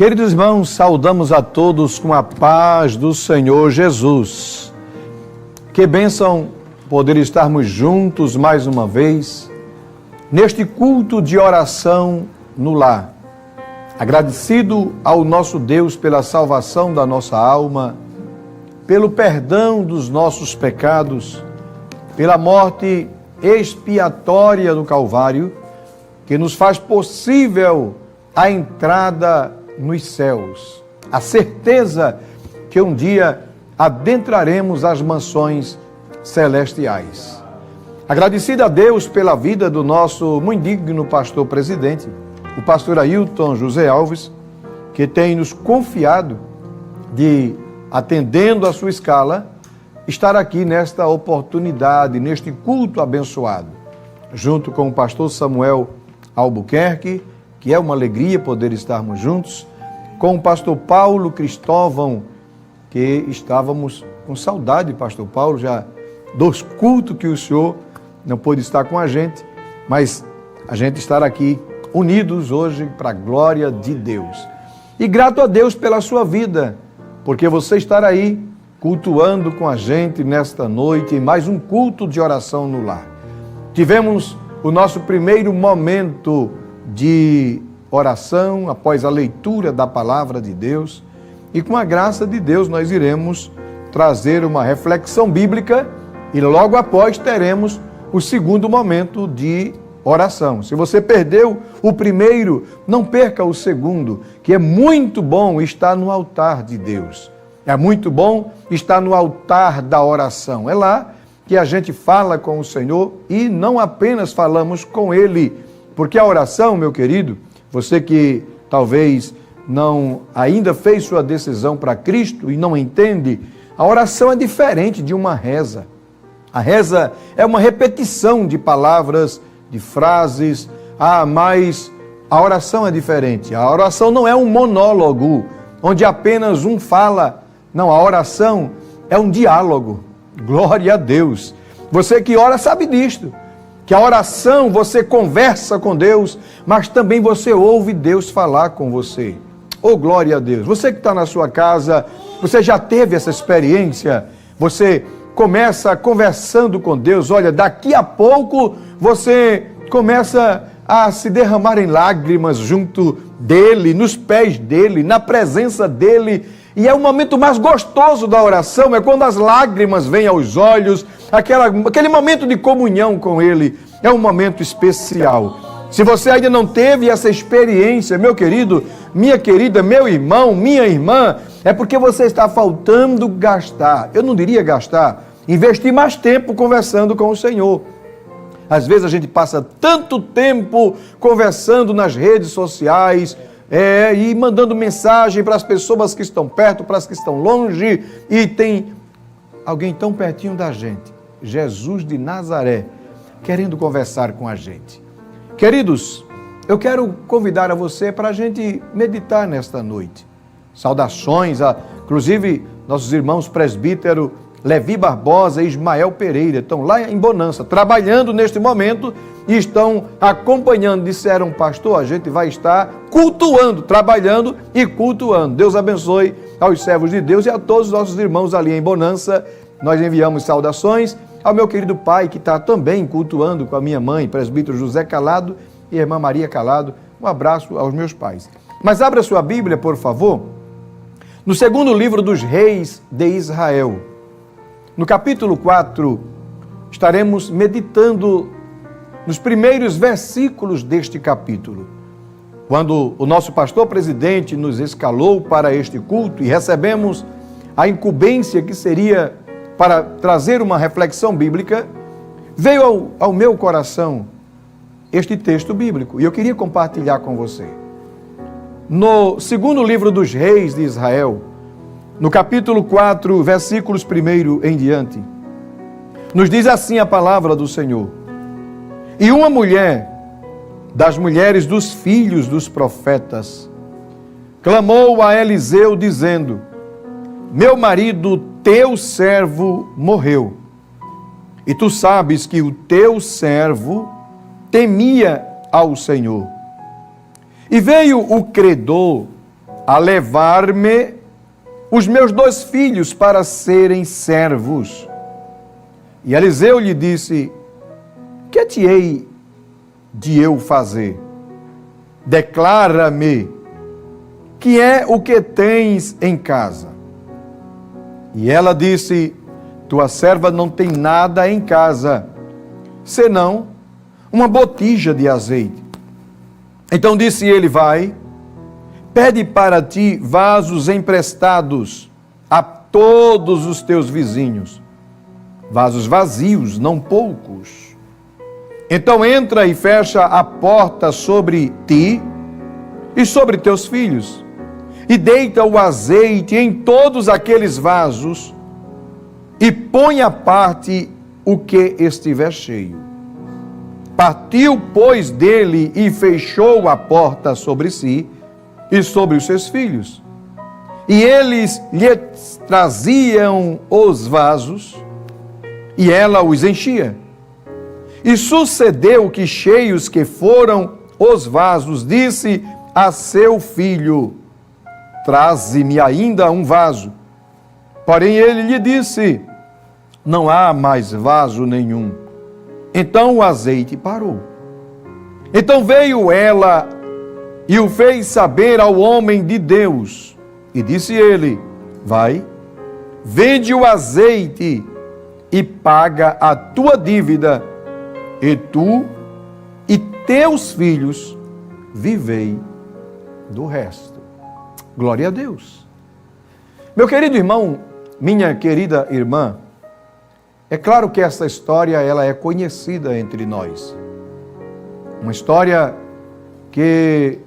Queridos irmãos, saudamos a todos com a paz do Senhor Jesus. Que bênção poder estarmos juntos mais uma vez, neste culto de oração no lar. Agradecido ao nosso Deus pela salvação da nossa alma, pelo perdão dos nossos pecados, pela morte expiatória do Calvário, que nos faz possível a entrada nos céus, a certeza que um dia adentraremos as mansões celestiais. Agradecido a Deus pela vida do nosso muito digno pastor presidente, o pastor Ailton José Alves, que tem nos confiado de, atendendo a sua escala, estar aqui nesta oportunidade, neste culto abençoado, junto com o pastor Samuel Albuquerque, que é uma alegria poder estarmos juntos, com o pastor Paulo Cristóvão, que estávamos com saudade, pastor Paulo, já dos cultos que o senhor não pôde estar com a gente, mas a gente estar aqui unidos hoje para a glória de Deus. E grato a Deus pela sua vida, porque você estar aí cultuando com a gente nesta noite, em mais um culto de oração no lar. Tivemos o nosso primeiro momento de oração após a leitura da palavra de Deus, e com a graça de Deus nós iremos trazer uma reflexão bíblica e logo após teremos o segundo momento de oração. Se você perdeu o primeiro, não perca o segundo, que é muito bom estar no altar de Deus. É muito bom estar no altar da oração. É lá que a gente fala com o Senhor e não apenas falamos com Ele, porque a oração, meu querido, você que talvez não ainda fez sua decisão para Cristo e não entende, a oração é diferente de uma reza. A reza é uma repetição de palavras, de frases, mas a oração é diferente. A oração não é um monólogo, onde apenas um fala. Não, a oração é um diálogo. Glória a Deus. Você que ora sabe disto, que a oração você conversa com Deus, mas também você ouve Deus falar com você. Oh, glória a Deus. Você que está na sua casa, você já teve essa experiência? Você começa conversando com Deus, olha, daqui a pouco você começa a se derramar em lágrimas junto dele, nos pés dele, na presença dele. E é o momento mais gostoso da oração, é quando as lágrimas vêm aos olhos, aquele momento de comunhão com Ele, é um momento especial. Se você ainda não teve essa experiência, meu querido, minha querida, meu irmão, minha irmã, é porque você está faltando gastar, eu não diria gastar, investir mais tempo conversando com o Senhor. Às vezes a gente passa tanto tempo conversando nas redes sociais, e mandando mensagem para as pessoas que estão perto, para as que estão longe, e tem alguém tão pertinho da gente, Jesus de Nazaré, querendo conversar com a gente. Queridos, eu quero convidar a você para a gente meditar nesta noite. Saudações, inclusive nossos irmãos presbítero Levi Barbosa e Ismael Pereira estão lá em Bonança, trabalhando neste momento e estão acompanhando. Disseram, pastor, a gente vai estar cultuando, trabalhando e cultuando. Deus abençoe aos servos de Deus e a todos os nossos irmãos ali em Bonança. Nós enviamos saudações ao meu querido pai, que está também cultuando com a minha mãe, presbítero José Calado e a irmã Maria Calado. Um abraço aos meus pais. Mas abra sua Bíblia, por favor, no segundo livro dos reis de Israel. No capítulo 4, estaremos meditando nos primeiros versículos deste capítulo. Quando o nosso pastor presidente nos escalou para este culto e recebemos a incumbência que seria para trazer uma reflexão bíblica, veio ao meu coração este texto bíblico e eu queria compartilhar com você. No segundo livro dos reis de Israel, no capítulo 4, versículos 1 em diante, nos diz assim a palavra do Senhor. E uma mulher, das mulheres dos filhos dos profetas, clamou a Eliseu dizendo, meu marido, teu servo, morreu. E tu sabes que o teu servo temia ao Senhor. E veio o credor a levar-me os meus 2 filhos para serem servos. E Eliseu lhe disse: que te hei de eu fazer? Declara-me, que é o que tens em casa? E ela disse: tua serva não tem nada em casa, senão uma botija de azeite. Então disse ele: vai, pede para ti vasos emprestados a todos os teus vizinhos, vasos vazios, não poucos. Então entra e fecha a porta sobre ti e sobre teus filhos, e deita o azeite em todos aqueles vasos, e põe à parte o que estiver cheio. Partiu, pois, dele e fechou a porta sobre si e sobre os seus filhos. E eles lhe traziam os vasos, e ela os enchia. E sucedeu que, cheios que foram os vasos, disse a seu filho: traze-me ainda um vaso. Porém ele lhe disse: não há mais vaso nenhum. Então o azeite parou. Então veio ela e o fez saber ao homem de Deus. E disse ele: vai, vende o azeite e paga a tua dívida, e tu e teus filhos vivei do resto. Glória a Deus. Meu querido irmão, minha querida irmã, é claro que essa história ela é conhecida entre nós. Uma história que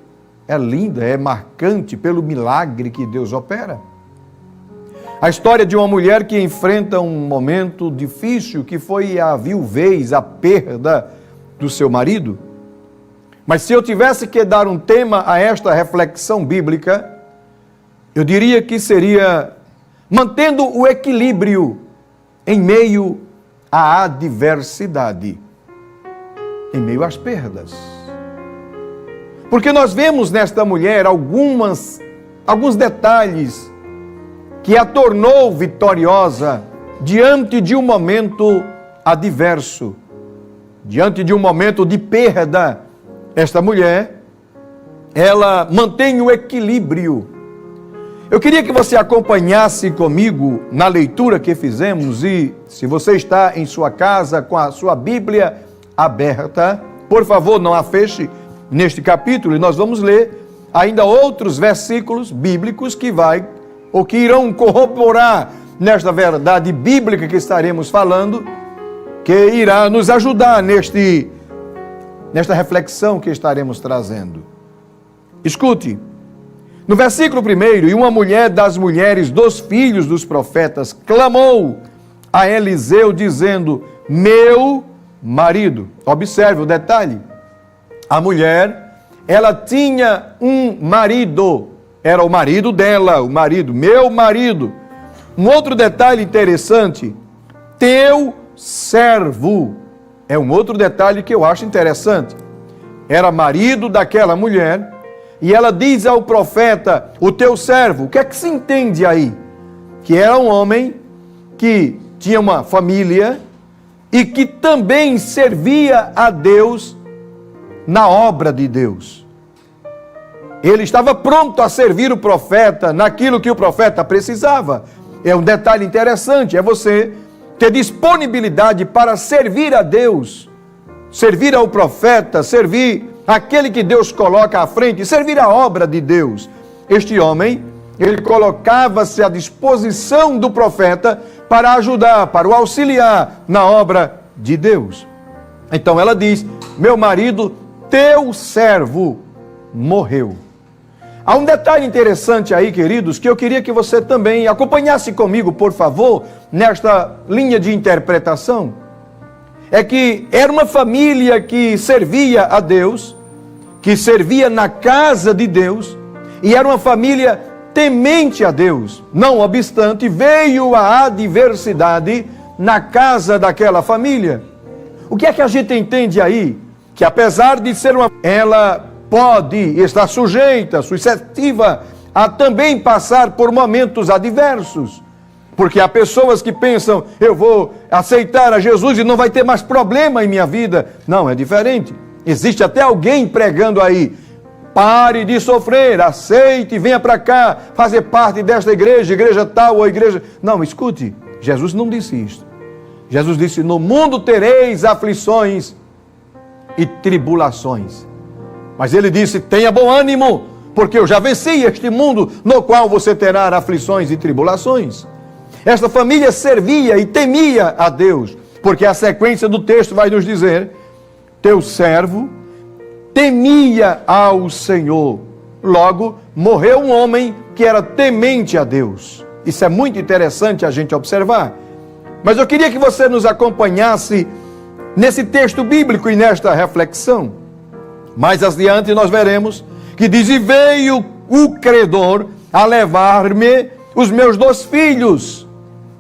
é linda, é marcante pelo milagre que Deus opera. A história de uma mulher que enfrenta um momento difícil, que foi a viuvez, a perda do seu marido. Mas se eu tivesse que dar um tema a esta reflexão bíblica, eu diria que seria mantendo o equilíbrio em meio à adversidade, em meio às perdas. Porque nós vemos nesta mulher alguns detalhes que a tornou vitoriosa diante de um momento adverso, diante de um momento de perda. Esta mulher, ela mantém o equilíbrio. Eu queria que você acompanhasse comigo na leitura que fizemos, e se você está em sua casa com a sua Bíblia aberta, por favor, não a feche neste capítulo, e nós vamos ler ainda outros versículos bíblicos que irão corroborar nesta verdade bíblica que estaremos falando, que irá nos ajudar nesta reflexão que estaremos trazendo. Escute. No versículo 1, e uma mulher das mulheres dos filhos dos profetas clamou a Eliseu, dizendo: meu marido. Observe o detalhe. A mulher, ela tinha um marido. Era o marido dela, meu marido. Um outro detalhe interessante: teu servo. É um outro detalhe que eu acho interessante. Era marido daquela mulher. E ela diz ao profeta: o teu servo. O que é que se entende aí? Que era um homem que tinha uma família e que também servia a Deus na obra de Deus. Ele estava pronto a servir o profeta naquilo que o profeta precisava. É um detalhe interessante, é você ter disponibilidade para servir a Deus, servir ao profeta, servir aquele que Deus coloca à frente, servir a obra de Deus. Este homem, ele colocava-se à disposição do profeta para ajudar, para o auxiliar na obra de Deus. Então ela diz: meu marido, teu servo, morreu. Há um detalhe interessante aí, queridos, que eu queria que você também acompanhasse comigo, por favor, nesta linha de interpretação. É que era uma família que servia a Deus, que servia na casa de Deus, e era uma família temente a Deus. Não obstante, veio a adversidade na casa daquela família. O que é que a gente entende aí? Que apesar de ser ela pode estar sujeita, suscetível a também passar por momentos adversos. Porque há pessoas que pensam, eu vou aceitar a Jesus e não vai ter mais problema em minha vida. Não, é diferente. Existe até alguém pregando aí, pare de sofrer, aceite, venha para cá, fazer parte desta igreja, igreja tal ou igreja... Não, escute, Jesus não disse isto. Jesus disse, no mundo tereis aflições e tribulações. Mas ele disse, tenha bom ânimo, porque eu já venci este mundo no qual você terá aflições e tribulações. Esta família servia e temia a Deus, porque a sequência do texto vai nos dizer, teu servo temia ao Senhor. Logo, morreu um homem que era temente a Deus. Isso é muito interessante a gente observar. Mas eu queria que você nos acompanhasse nesse texto bíblico e nesta reflexão. Mais adiante nós veremos que diz, e veio o credor a levar-me os meus 2 filhos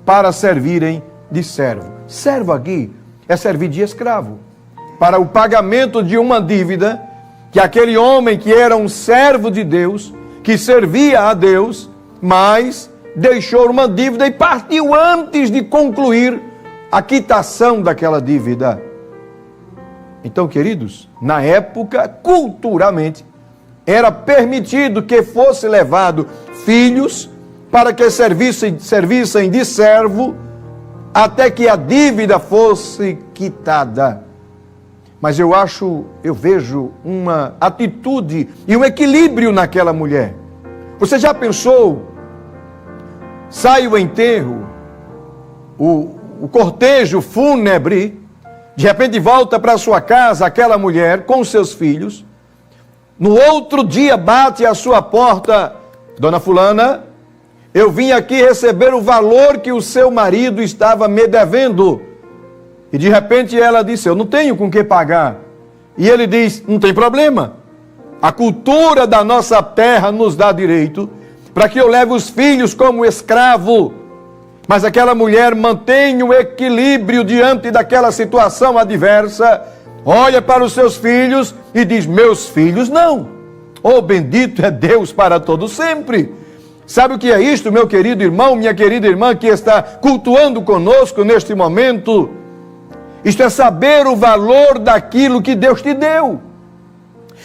para servirem de servo. Servo aqui é servir de escravo, para o pagamento de uma dívida que aquele homem que era um servo de Deus, que servia a Deus, mas deixou uma dívida e partiu antes de concluir a quitação daquela dívida. Então, queridos, na época, culturalmente, era permitido que fosse levado filhos para que servissem de servo até que a dívida fosse quitada. Mas eu vejo uma atitude e um equilíbrio naquela mulher. Você já pensou? Sai o enterro, o cortejo fúnebre, de repente volta para sua casa aquela mulher com seus filhos. No outro dia bate à sua porta, dona fulana, eu vim aqui receber o valor que o seu marido estava me devendo. E de repente ela disse, eu não tenho com que pagar. E ele diz, não tem problema. A cultura da nossa terra nos dá direito para que eu leve os filhos como escravo. Mas aquela mulher mantém o equilíbrio diante daquela situação adversa, olha para os seus filhos e diz, meus filhos não. Oh, bendito é Deus para todo sempre. Sabe o que é isto, meu querido irmão, minha querida irmã que está cultuando conosco neste momento? Isto é saber o valor daquilo que Deus te deu.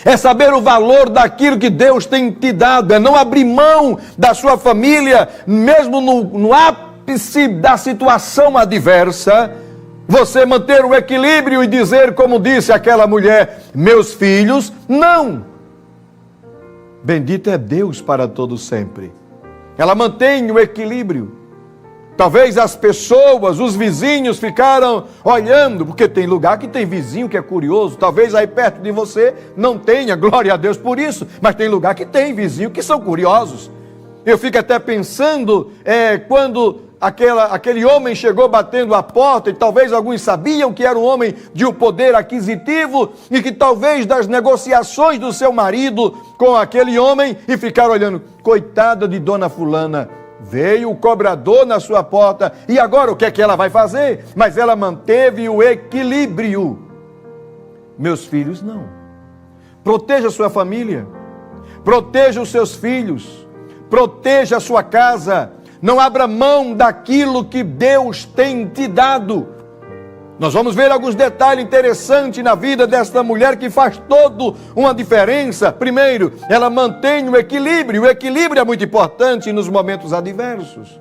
É saber o valor daquilo que Deus tem te dado. É não abrir mão da sua família, mesmo no ápice da situação adversa. Você manter o equilíbrio e dizer, como disse aquela mulher, meus filhos, não. Bendito é Deus para todo sempre. Ela mantém o equilíbrio. Talvez as pessoas, os vizinhos ficaram olhando, porque tem lugar que tem vizinho que é curioso. Talvez aí perto de você não tenha, glória a Deus por isso, mas tem lugar que tem vizinho que são curiosos. Eu fico até pensando, quando aquele homem chegou batendo a porta, e talvez alguns sabiam que era um homem de um poder aquisitivo, e que talvez das negociações do seu marido com aquele homem, e ficaram olhando, coitada de dona fulana, veio o cobrador na sua porta, e agora o que é que ela vai fazer? Mas ela manteve o equilíbrio. Meus filhos não. Proteja a sua família, proteja os seus filhos, proteja a sua casa, não abra mão daquilo que Deus tem te dado. Nós vamos ver alguns detalhes interessantes na vida desta mulher que faz toda uma diferença. Primeiro, ela mantém o equilíbrio. O equilíbrio é muito importante nos momentos adversos.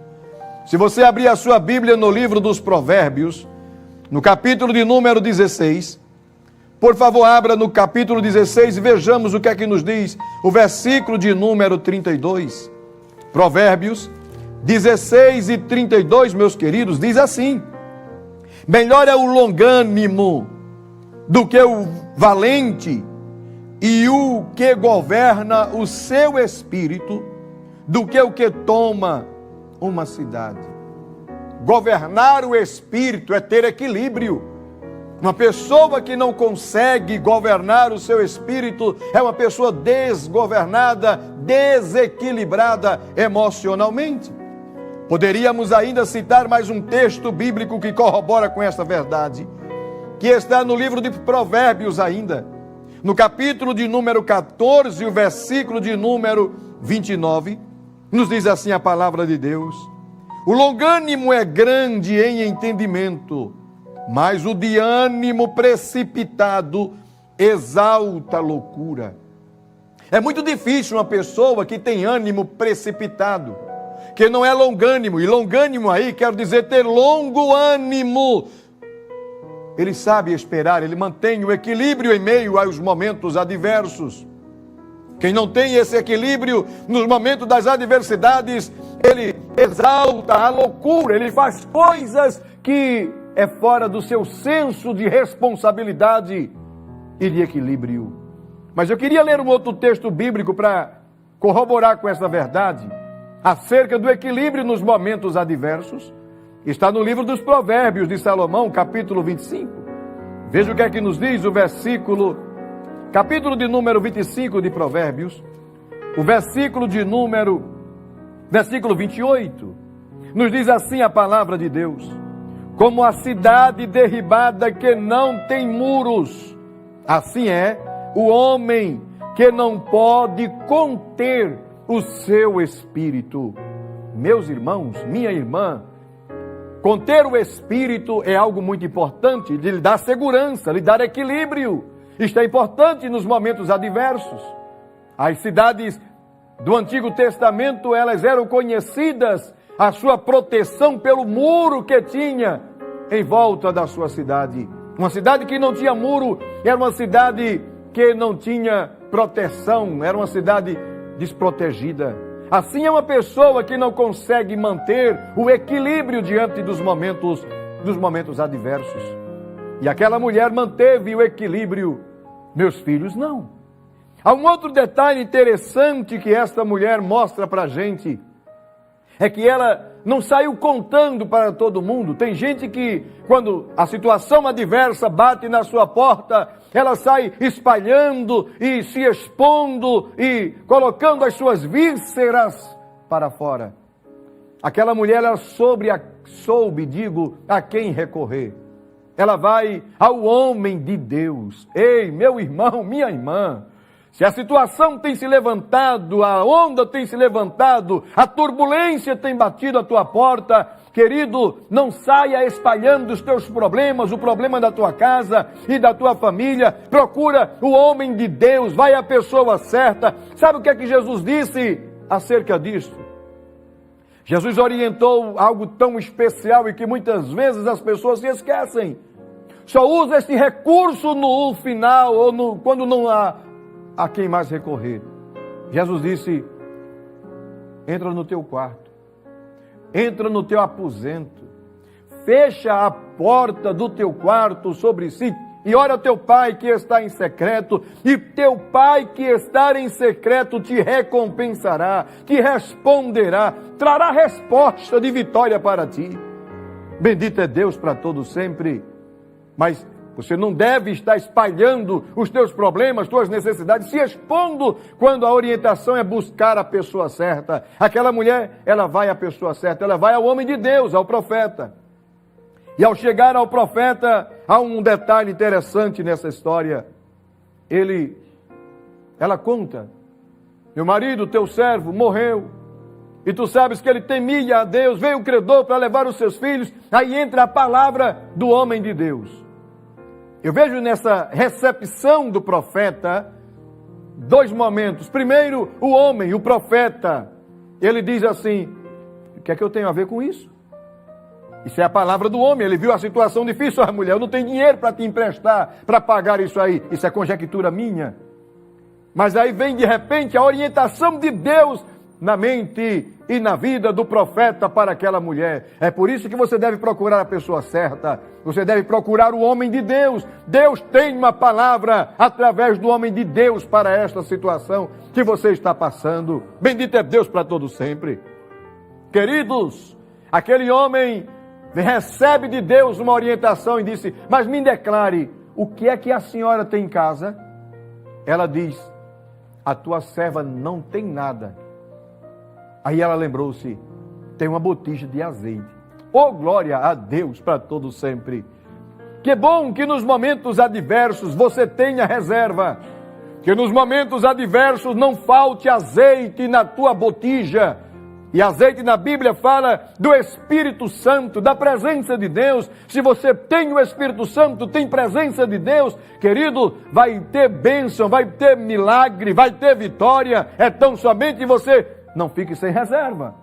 Se você abrir a sua Bíblia no livro dos Provérbios, no capítulo de número 16, por favor, abra no capítulo 16 e vejamos o que é que nos diz o versículo de número 32. Provérbios 16 e 32, meus queridos, diz assim: melhor é o longânimo do que o valente, e o que governa o seu espírito do que o que toma uma cidade. Governar o espírito é ter equilíbrio. Uma pessoa que não consegue governar o seu espírito é uma pessoa desgovernada, desequilibrada emocionalmente. Poderíamos ainda citar mais um texto bíblico que corrobora com esta verdade, que está no livro de Provérbios ainda, no capítulo de número 14, o versículo de número 29, nos diz assim a palavra de Deus: o longânimo é grande em entendimento, mas o de ânimo precipitado exalta a loucura. É muito difícil uma pessoa que tem ânimo precipitado, que não é longânimo, e longânimo aí quer dizer ter longo ânimo. Ele sabe esperar, ele mantém o equilíbrio em meio aos momentos adversos. Quem não tem esse equilíbrio nos momentos das adversidades, ele exalta a loucura, ele faz coisas que é fora do seu senso de responsabilidade e de equilíbrio. Mas eu queria ler um outro texto bíblico para corroborar com essa verdade, acerca do equilíbrio nos momentos adversos. Está no livro dos Provérbios de Salomão, capítulo 25. Veja o que é que nos diz o capítulo de número 25 de Provérbios, o versículo 28, nos diz assim a palavra de Deus: como a cidade derribada que não tem muros, assim é o homem que não pode conter o seu espírito. Meus irmãos, minha irmã, conter o espírito é algo muito importante, de lhe dar segurança, lhe dar equilíbrio. Isto é importante nos momentos adversos. As cidades do Antigo Testamento, elas eram conhecidas, a sua proteção pelo muro que tinha em volta da sua cidade. Uma cidade que não tinha muro, era uma cidade que não tinha proteção, era uma cidade desprotegida. Assim é uma pessoa que não consegue manter o equilíbrio diante dos momentos adversos. E aquela mulher manteve o equilíbrio, meus filhos não. Há um outro detalhe interessante que esta mulher mostra para a gente, é que ela não saiu contando para todo mundo. Tem gente que, quando a situação adversa bate na sua porta, ela sai espalhando e se expondo e colocando as suas vísceras para fora. Aquela mulher, ela soube a quem recorrer. Ela vai ao homem de Deus. Ei, meu irmão, minha irmã, se a situação tem se levantado, a onda tem se levantado, a turbulência tem batido a tua porta, querido, não saia espalhando os teus problemas, o problema da tua casa e da tua família. Procura o homem de Deus, vai à pessoa certa. Sabe o que é que Jesus disse acerca disso? Jesus orientou algo tão especial e que muitas vezes as pessoas se esquecem. Só usa esse recurso no final ou quando não há a quem mais recorrer. Jesus disse: entra no teu quarto, entra no teu aposento, fecha a porta do teu quarto sobre si e ora ao teu pai que está em secreto, e teu pai que está em secreto te recompensará, te responderá, trará resposta de vitória para ti. Bendito é Deus para todos sempre. Mas você não deve estar espalhando os teus problemas, tuas necessidades, se expondo quando a orientação é buscar a pessoa certa. Aquela mulher, ela vai à pessoa certa, ela vai ao homem de Deus, ao profeta. E ao chegar ao profeta, há um detalhe interessante nessa história. Ela conta: meu marido, teu servo, morreu. E tu sabes que ele temia a Deus, veio o credor para levar os seus filhos. Aí entra a palavra do homem de Deus. Eu vejo nessa recepção do profeta dois momentos. Primeiro, o homem, o profeta, ele diz assim: o que é que eu tenho a ver com isso? Isso é a palavra do homem. Ele viu a situação difícil. Ah, mulher, eu não tenho dinheiro para te emprestar, para pagar isso aí. Isso é conjectura minha. Mas aí vem de repente a orientação de Deus na mente e na vida do profeta para aquela mulher. É por isso que você deve procurar a pessoa certa. Você deve procurar o homem de Deus. Deus tem uma palavra através do homem de Deus para esta situação que você está passando. Bendito é Deus para todo sempre. Queridos, aquele homem recebe de Deus uma orientação e disse: mas me declare, o que é que a senhora tem em casa? Ela diz: a tua serva não tem nada. Aí ela lembrou-se: tem uma botija de azeite. Oh, glória a Deus para todo sempre. Que bom que nos momentos adversos você tenha reserva. Que nos momentos adversos não falte azeite na tua botija. E azeite na Bíblia fala do Espírito Santo, da presença de Deus. Se você tem o Espírito Santo, tem presença de Deus, querido, vai ter bênção, vai ter milagre, vai ter vitória. É tão somente você não fique sem reserva.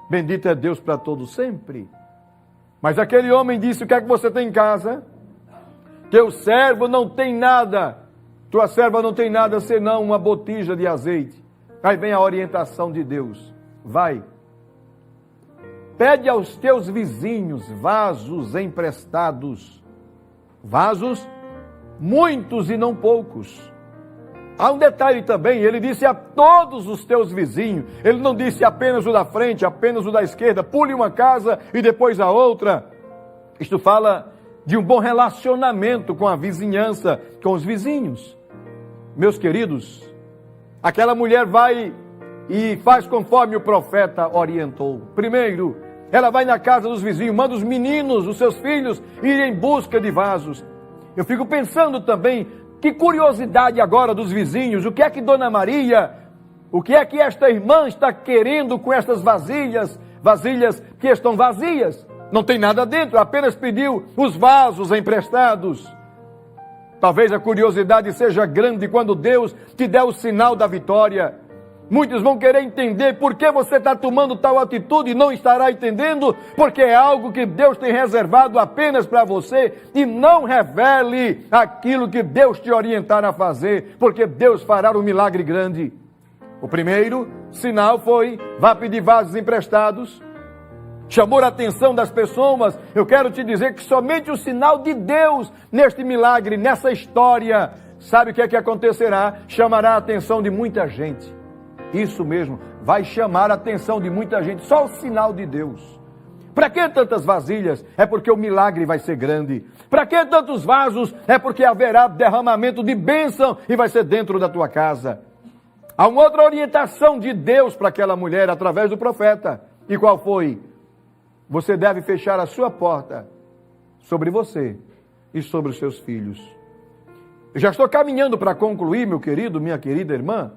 Bendito é Deus para todos sempre. Mas aquele homem disse: o que é que você tem em casa? Teu servo não tem nada. Tua serva não tem nada senão uma botija de azeite. Aí vem a orientação de Deus. Vai, pede aos teus vizinhos vasos emprestados. Vasos, muitos e não poucos. Há um detalhe também, ele disse a todos os teus vizinhos. Ele não disse apenas o da frente, apenas o da esquerda. Pule uma casa e depois a outra. Isto fala de um bom relacionamento com a vizinhança, com os vizinhos. Meus queridos, aquela mulher vai e faz conforme o profeta orientou. Primeiro, ela vai na casa dos vizinhos, manda os meninos, os seus filhos, irem em busca de vasos. Eu fico pensando também, que curiosidade agora dos vizinhos, o que é que Dona Maria, o que é que esta irmã está querendo com estas vasilhas que estão vazias? Não tem nada dentro, apenas pediu os vasos emprestados. Talvez a curiosidade seja grande quando Deus te der o sinal da vitória. Muitos vão querer entender por que você está tomando tal atitude e não estará entendendo, porque é algo que Deus tem reservado apenas para você, e não revele aquilo que Deus te orientar a fazer, porque Deus fará um milagre grande. O primeiro sinal foi: vá pedir vasos emprestados. Chamou a atenção das pessoas. Eu quero te dizer que somente o sinal de Deus neste milagre, nessa história, sabe o que é que acontecerá? Chamará a atenção de muita gente. Isso mesmo, vai chamar a atenção de muita gente, só o sinal de Deus. Para que tantas vasilhas? É porque o milagre vai ser grande. Para que tantos vasos? É porque haverá derramamento de bênção e vai ser dentro da tua casa. Há uma outra orientação de Deus para aquela mulher através do profeta. E qual foi? Você deve fechar a sua porta sobre você e sobre os seus filhos. Eu já estou caminhando para concluir, meu querido, minha querida irmã.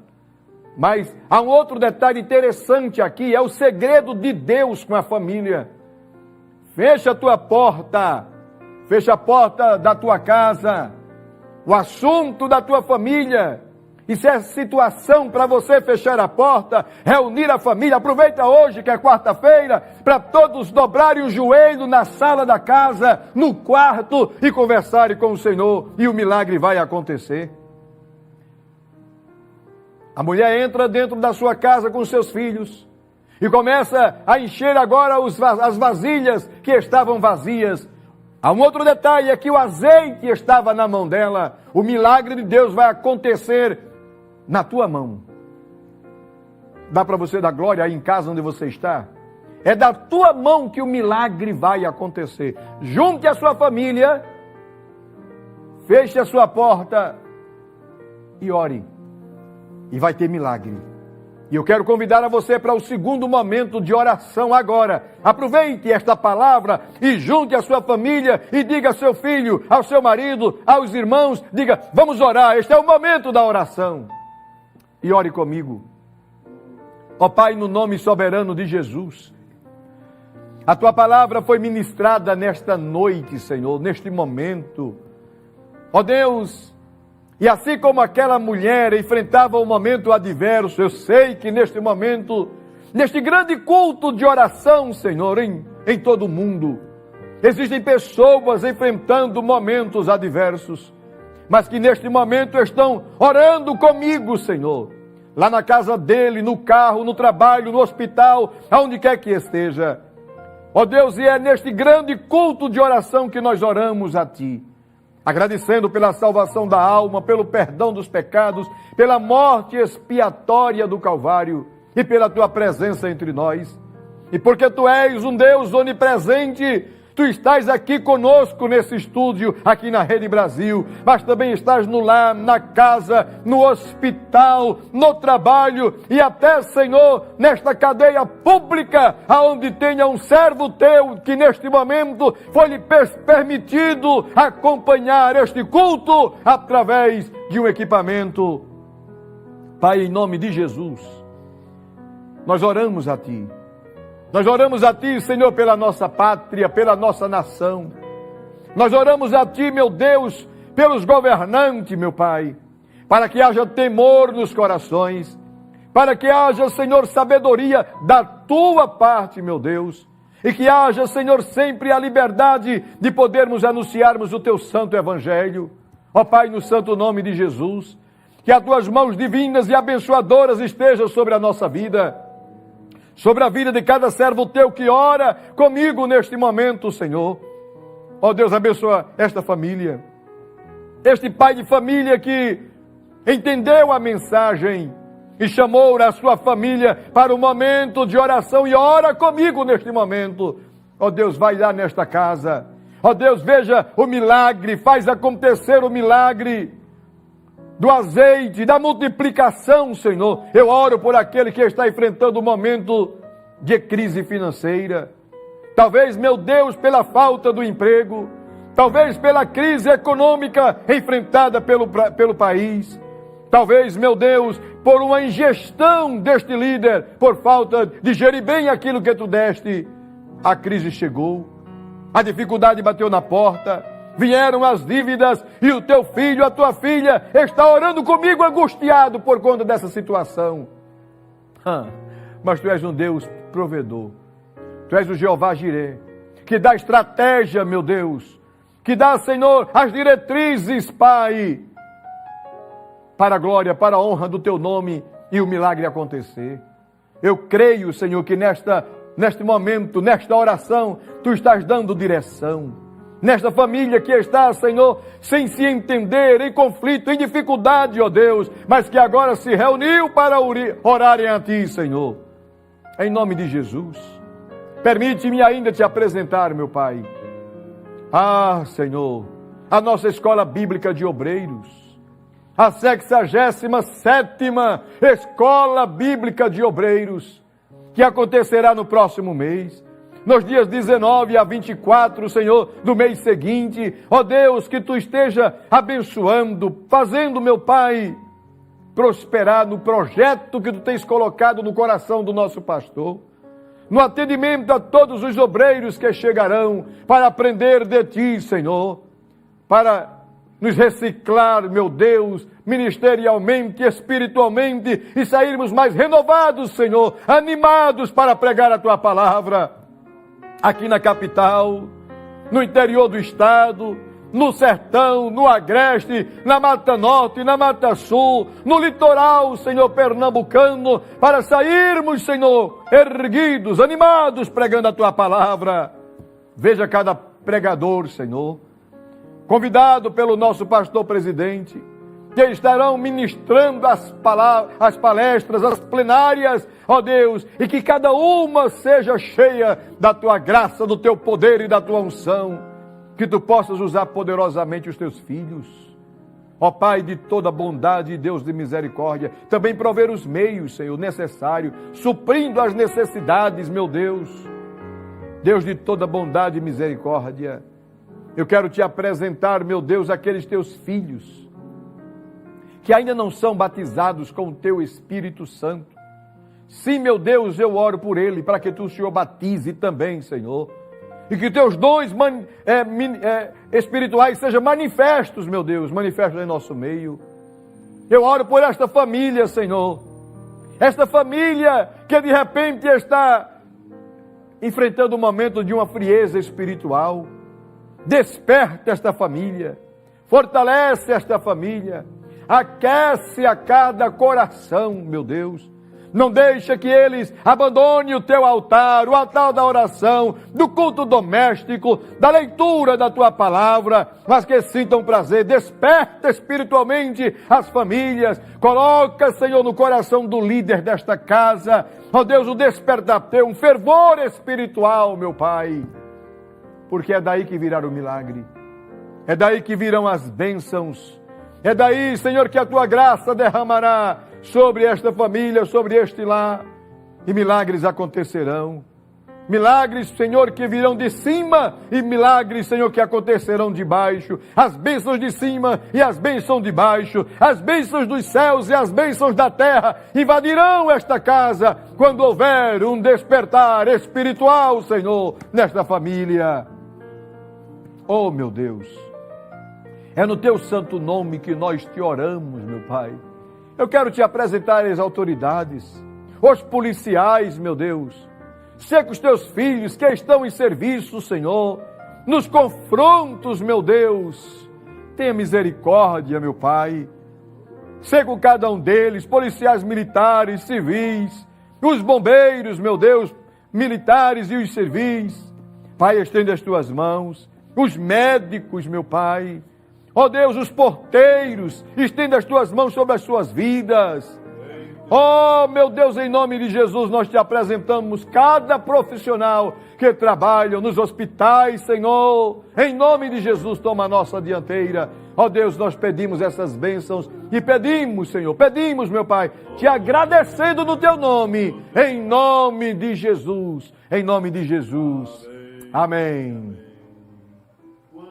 Mas há um outro detalhe interessante aqui, é o segredo de Deus com a família. Fecha a tua porta, fecha a porta da tua casa, o assunto da tua família. Isso é situação para você fechar a porta, reunir a família. Aproveita hoje que é quarta-feira, para todos dobrarem o joelho na sala da casa, no quarto, e conversarem com o Senhor, e o milagre vai acontecer. A mulher entra dentro da sua casa com seus filhos e começa a encher agora as vasilhas que estavam vazias. Há um outro detalhe, é que o azeite estava na mão dela. O milagre de Deus vai acontecer na tua mão. Dá para você dar glória aí em casa onde você está? É da tua mão que o milagre vai acontecer. Junte a sua família, feche a sua porta e ore. E vai ter milagre. E eu quero convidar a você para o segundo momento de oração agora. Aproveite esta palavra e junte a sua família e diga ao seu filho, ao seu marido, aos irmãos, diga: vamos orar, este é o momento da oração. E ore comigo. Ó Pai, no nome soberano de Jesus, a Tua palavra foi ministrada nesta noite, Senhor, neste momento. Ó Deus, e assim como aquela mulher enfrentava um momento adverso, eu sei que neste momento, neste grande culto de oração, Senhor, em todo o mundo, existem pessoas enfrentando momentos adversos, mas que neste momento estão orando comigo, Senhor, lá na casa dele, no carro, no trabalho, no hospital, aonde quer que esteja. Ó Deus, e é neste grande culto de oração que nós oramos a Ti, agradecendo pela salvação da alma, pelo perdão dos pecados, pela morte expiatória do Calvário e pela Tua presença entre nós. E porque Tu és um Deus onipresente, Tu estás aqui conosco nesse estúdio, aqui na Rede Brasil, mas também estás no lar, na casa, no hospital, no trabalho e até, Senhor, nesta cadeia pública, aonde tenha um servo Teu que neste momento foi-lhe permitido acompanhar este culto através de um equipamento Pai, em nome de Jesus, nós oramos a Ti. Nós oramos a Ti, Senhor, pela nossa pátria, pela nossa nação. Nós oramos a Ti, meu Deus, pelos governantes, meu Pai, para que haja temor nos corações, para que haja, Senhor, sabedoria da Tua parte, meu Deus, e que haja, Senhor, sempre a liberdade de podermos anunciarmos o Teu santo evangelho. Ó Pai, no santo nome de Jesus, que as Tuas mãos divinas e abençoadoras estejam sobre a nossa vida, sobre a vida de cada servo Teu que ora comigo neste momento, Senhor. Ó Deus, abençoa esta família, este pai de família que entendeu a mensagem e chamou a sua família para um momento de oração e ora comigo neste momento. Ó Deus, vai lá nesta casa. Ó Deus, veja o milagre, faz acontecer o milagre do azeite, da multiplicação, Senhor. Eu oro por aquele que está enfrentando um momento de crise financeira. Talvez, meu Deus, pela falta do emprego, talvez pela crise econômica enfrentada pelo país, talvez, meu Deus, por uma ingestão deste líder, por falta de gerir bem aquilo que Tu deste. A crise chegou, a dificuldade bateu na porta, vieram as dívidas e o Teu filho, a Tua filha está orando comigo angustiado por conta dessa situação. Mas Tu és um Deus provedor. Tu és o Jeová Jireh, que dá estratégia, meu Deus, que dá, Senhor, as diretrizes, Pai, para a glória, para a honra do Teu nome e o milagre acontecer. Eu creio, Senhor, que neste momento, nesta oração, Tu estás dando direção. Nesta família que está, Senhor, sem se entender, em conflito, em dificuldade, ó Deus, mas que agora se reuniu para orarem a Ti, Senhor. Em nome de Jesus. Permite-me ainda Te apresentar, meu Pai. Senhor, a nossa Escola Bíblica de Obreiros, a 67ª Escola Bíblica de Obreiros, que acontecerá no próximo mês, nos dias 19 a 24, Senhor, do mês seguinte. Ó Deus, que Tu esteja abençoando, fazendo, meu Pai, prosperar no projeto que Tu tens colocado no coração do nosso pastor, no atendimento a todos os obreiros que chegarão para aprender de Ti, Senhor, para nos reciclar, meu Deus, ministerialmente, espiritualmente, e sairmos mais renovados, Senhor, animados para pregar a Tua palavra, aqui na capital, no interior do estado, no sertão, no agreste, na Mata Norte, na Mata Sul, no litoral, Senhor, pernambucano, para sairmos, Senhor, erguidos, animados, pregando a Tua palavra. Veja cada pregador, Senhor, convidado pelo nosso pastor presidente, que estarão ministrando as palestras, as plenárias, ó Deus, e que cada uma seja cheia da Tua graça, do Teu poder e da Tua unção, que Tu possas usar poderosamente os Teus filhos, ó Pai de toda bondade e Deus de misericórdia, também prover os meios, Senhor, necessários, suprindo as necessidades, meu Deus, Deus de toda bondade e misericórdia. Eu quero Te apresentar, meu Deus, aqueles Teus filhos, que ainda não são batizados com o Teu Espírito Santo. Sim, meu Deus, eu oro por ele, para que Tu, Senhor, batize também, Senhor, e que Teus dons espirituais sejam manifestos, meu Deus, manifestos em nosso meio. Eu oro por esta família, Senhor, esta família que de repente está enfrentando um momento de uma frieza espiritual. Desperta esta família, fortalece esta família, aquece a cada coração, meu Deus. Não deixa que eles abandonem o Teu altar, o altar da oração, do culto doméstico, da leitura da Tua palavra, mas que sintam prazer. Desperta espiritualmente as famílias. Coloca, Senhor, no coração do líder desta casa, ó Deus, o despertar Teu, um fervor espiritual, meu Pai, porque é daí que virá o milagre, é daí que virão as bênçãos, é daí, Senhor, que a Tua graça derramará sobre esta família, sobre este lar, e milagres acontecerão. Milagres, Senhor, que virão de cima e milagres, Senhor, que acontecerão de baixo. As bênçãos de cima e as bênçãos de baixo. As bênçãos dos céus e as bênçãos da terra invadirão esta casa quando houver um despertar espiritual, Senhor, nesta família. Oh, meu Deus, é no Teu santo nome que nós te oramos, meu Pai. Eu quero te apresentar as autoridades, os policiais, meu Deus. Ser com os Teus filhos que estão em serviço, Senhor, nos confrontos, meu Deus. Tenha misericórdia, meu Pai. Ser com cada um deles, policiais militares, civis, os bombeiros, meu Deus, militares e os civis. Pai, estende as Tuas mãos. Os médicos, meu Pai. Ó Deus, os porteiros, estende as Tuas mãos sobre as suas vidas. Oh, meu Deus, em nome de Jesus, nós te apresentamos cada profissional que trabalha nos hospitais, Senhor. Em nome de Jesus, toma a nossa dianteira. Ó Deus, nós pedimos essas bênçãos e pedimos, Senhor, pedimos, meu Pai, te agradecendo no Teu nome, em nome de Jesus, em nome de Jesus. Amém.